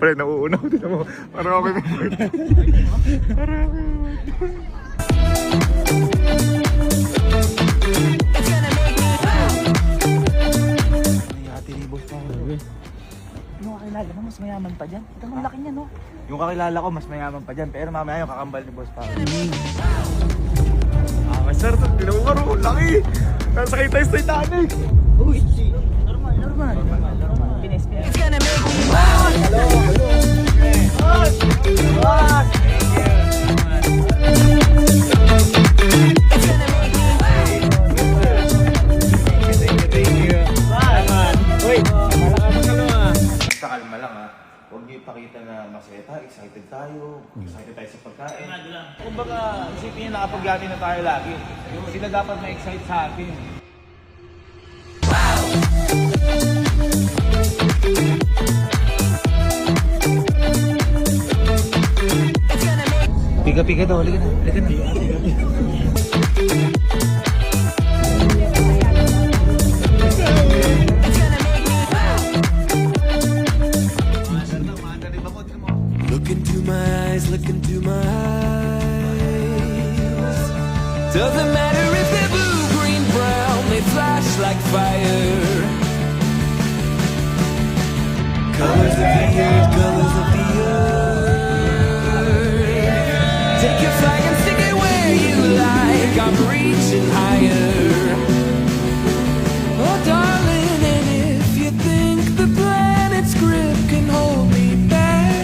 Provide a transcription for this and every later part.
pala nauunaw. Tignan mo. Parang ako may birthday. Parang ako may birthday. Ate ni boss pa. Yung kakilala mo, mas mayaman pa dyan. Ito ang laki niya, no? Yung kakilala ko, mas mayaman pa dyan. Pero mamaya yung kakambal ni boss pa. Sir, tinaw ka ro. Laki. Nasakay tayo sa Titanic. Uy, normal. Pinis. It's gonna make me wild. Hello. It's gonna make me wild. Thank you. Uy, basta kalma lang ha. Huwag niyo ipakita na masaya tayo, excited tayo sa pagkain. Kumbaga, isipin niyo nakapag-gati na tayo lagi. Yung sila dapat ma-excite sa atin. Pika-pika daw, halika na. Look into my eyes. Doesn't matter if they're blue, green, brown, they flash like fire. Colors of the earth, colors of the earth. Take your flag and stick it where you like. I'm reaching higher. Oh, darling, and if you think the planet's grip can hold me back,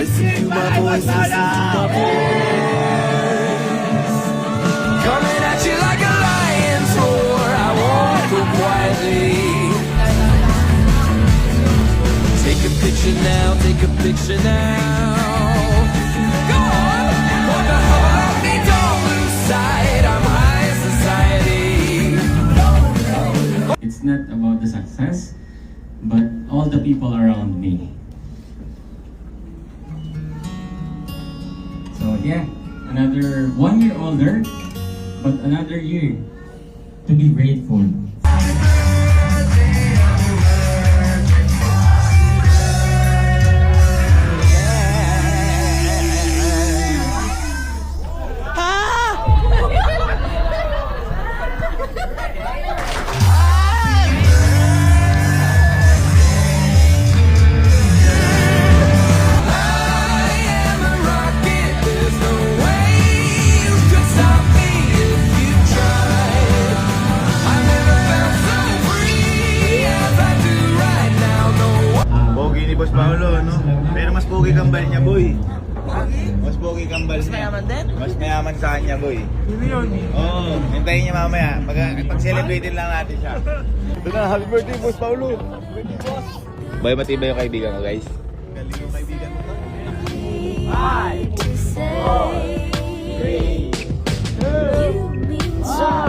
listen to my voice. Coming at you like a lion's roar. I won't go quietly. Take a picture now, take a picture now. Go on, hold the hold of me, don't lose sight. I'm high society. It's not about the success, but all the people around me. So yeah, another 1 year older, but another year to be grateful. Boss Paolo, no? Pero mas pogi kambal niya, boy. Mas pogi kambal niya. Mas mayaman din? Mas mayaman sa kanya, boy. Sino yun? Oo, hintayin niya mamaya. Pag-celebratein lang natin siya. Ito na, happy birthday, Boss Paolo. Boy, matibay yung kaibigan ko, guys. Galing yung kaibigan mo. 5, 4, 3, 2,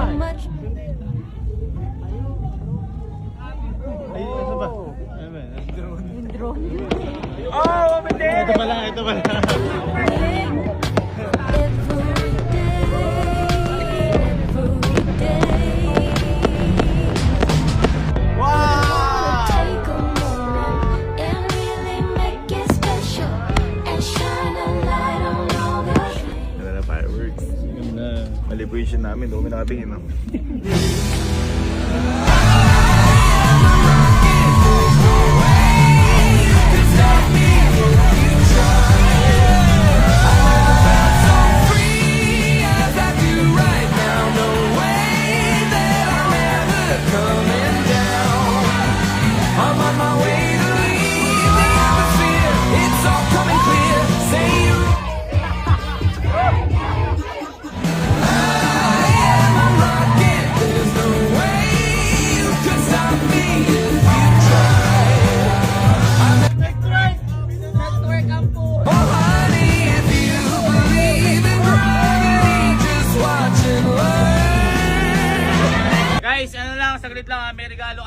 1. Oh, ito pala. Wow! Take a moment and really make it special and shine a light on all the Ganda na fireworks. Ganda. Celebration namin, doon kami nakatingin, no? There's no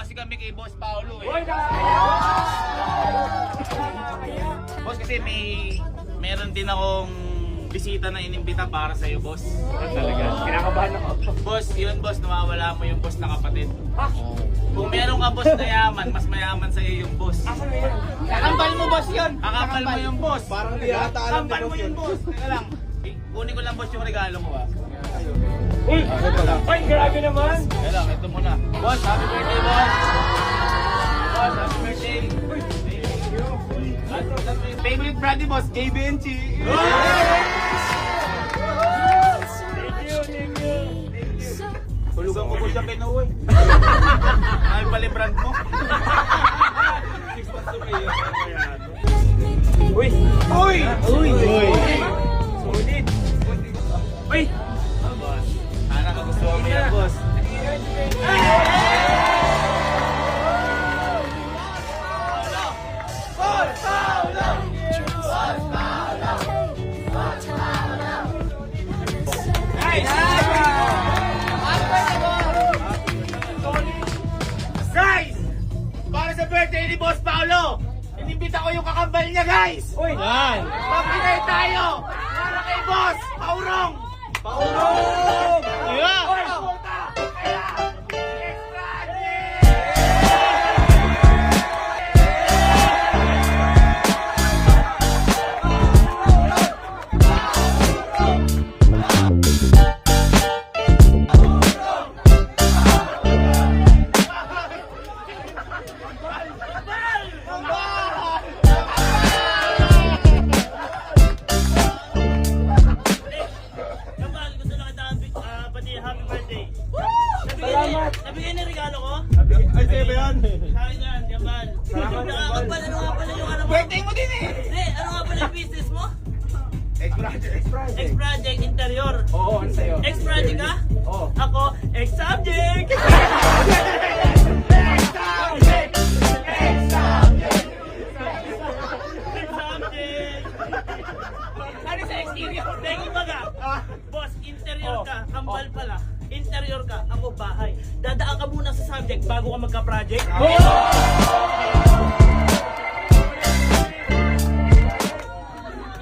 kasi kami kay Boss Paolo eh. Boss, kasi meron din akong bisita na inimbita para sa'yo, boss. Talaga, kinakabahan ako. Boss, yun boss, nawawala mo yung boss na kapatid. Kung meron ka boss na yaman, mas mayaman sa'yo yung boss. Asan na yan? Kakambal mo boss yun! Kakambal mo yung boss! Parang di ata alam ni boss yun. Boss! Teka lang, kunin ko lang boss yung regalo mo ah. Uy! Ay, grabe naman! Teka lang, ito muna. Boss, happy birthday boss! Boss, happy birthday! Favorite brand ni boss, JBNC! Hulugan ko po siya kinuwi. Ay, pala brand mo. Uy! Uy! Uy! Uy! Sulit! Uy! Sana magustuhan mo yan, boss. Guys! Para sa birthday ni Boss Paolo, inimbita ko yung kakambal niya, guys! Uy! Yan! Mag-inay tayo! Para kay Boss! Paurong! Paurong! Yeah! Puta! Kaya! Extra Nabigay niya regalo ko? Ay, sa'yo ba yan? Akin yan, Jamal. Nakakapal, ano nga pala yung ano mo? Birthday mo din eh! Hindi, ano nga pala yung business mo? X-Project! X-Project Interior. Oo, ano sa'yo? X-Project ka? Oo. Ako, X-Subject! X-Subject! Ano sa exterior? Teka baga. Boss, interior ka, kambal pala. Interior ka, ako bahay. Dadaan ka muna sa subject bago ka magka-project.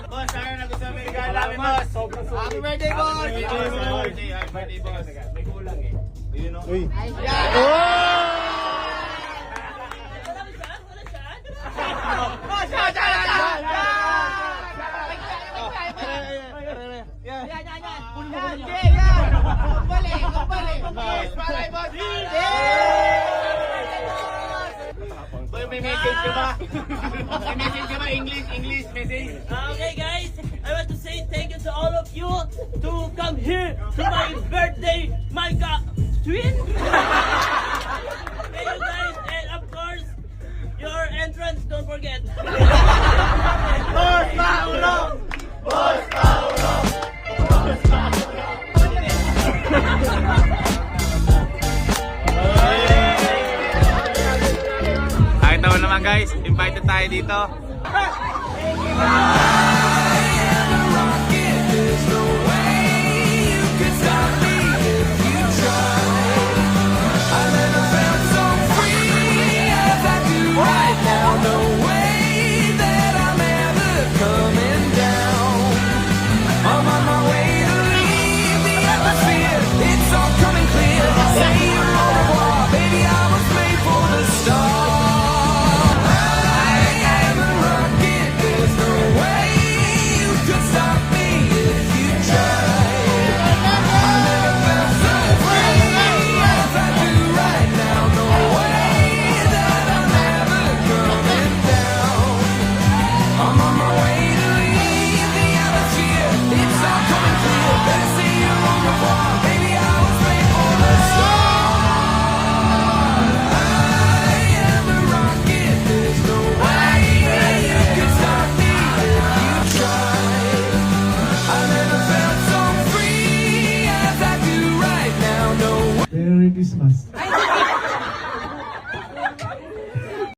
Boss, sana nagustuhan mo yung regalo namin, boss! Sobrang sulit. Happy birthday, boss! Happy Happy birthday, birthday, happy birthday, boss! May kulang eh. Ayun o. Wala saan? Wala saan? Boss, Boy, may message ka ba? May message ka ba? English message? Okay guys, I want to say thank you to all of you to come here to my birthday, my twin. Thank you guys, and of course, your entrance, don't forget. Boss Paolo! Boss Paolo! Boss Paolo! Nakita mo naman guys, invited tayo dito.